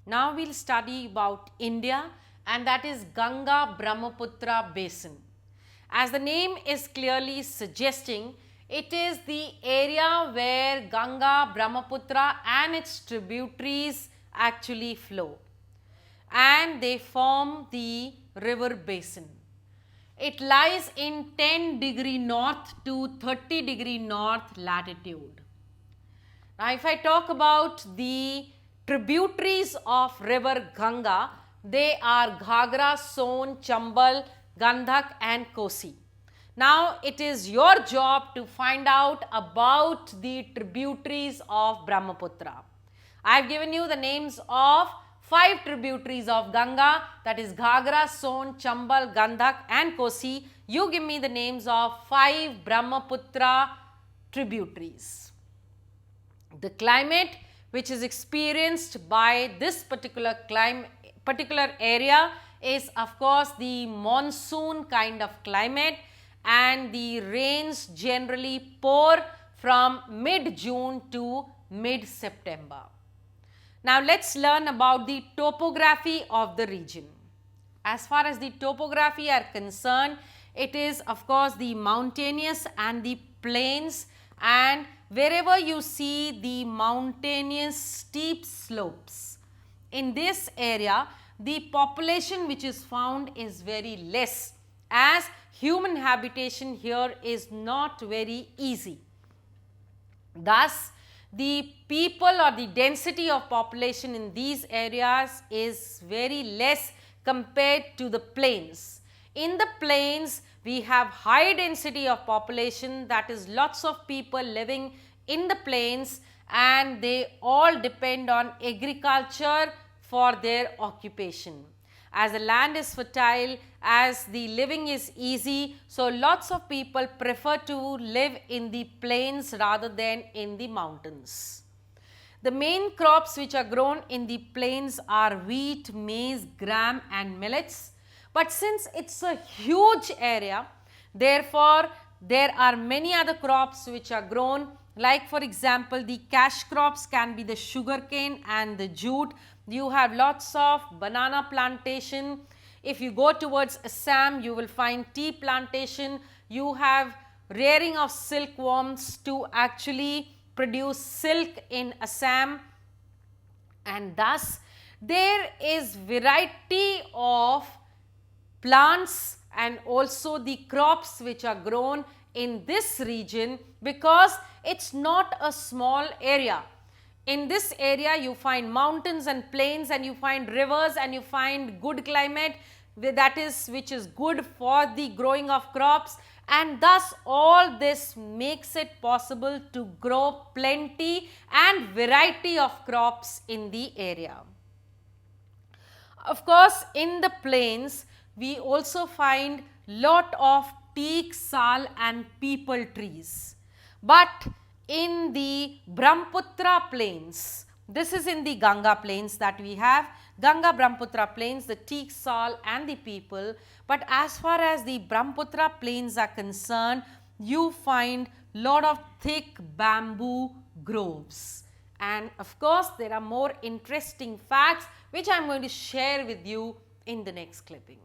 Now we will study about India, and that is Ganga-Brahmaputra Basin. As the name is clearly suggesting, it is the area where Ganga-Brahmaputra and its tributaries actually flow, and they form the river basin. It lies in 10° north to 30° north latitude. Now, if I talk about the tributaries of river Ganga, they are Ghagra, Son, Chambal, Gandhak and Kosi. Now, it is your job to find out about the tributaries of Brahmaputra. I have given you the names of 5 tributaries of Ganga, that is Ghagra, Son, Chambal, Gandhak and Kosi. You give me the names of 5 Brahmaputra tributaries. The climate which is experienced by this particular area is of course the monsoon kind of climate, and the rains generally pour from mid-June to mid-September. Now, let us learn about the topography of the region. As far as the topography are concerned, it is of course the mountainous and the plains, and wherever you see the mountainous steep slopes, in this area the population which is found is very less, as human habitation here is not very easy. Thus, the people or the density of population in these areas is very less compared to the plains. In the plains, we have high density of population, that is lots of people living in the plains, and they all depend on agriculture for their occupation. As the land is fertile, as the living is easy, so lots of people prefer to live in the plains rather than in the mountains. The main crops which are grown in the plains are wheat, maize, gram and millets. But since it is a huge area, therefore, there are many other crops which are grown, like for example, the cash crops can be the sugarcane and the jute. You have lots of banana plantation. If you go towards Assam, you will find tea plantation. You have rearing of silkworms to actually produce silk in Assam, and thus there is variety of plants and also the crops which are grown in this region, because it is not a small area. In this area you find mountains and plains, and you find rivers, and you find good climate, which is good for the growing of crops, and thus all this makes it possible to grow plenty and variety of crops in the area. Of course, in the plains we also find lot of teak, sal and peepal trees. But in the Brahmaputra plains, this is in the Ganga plains that we have, Ganga-Brahmaputra plains, the teak, sal and the peepal. But as far as the Brahmaputra plains are concerned, you find lot of thick bamboo groves. And of course, there are more interesting facts which I am going to share with you in the next clipping.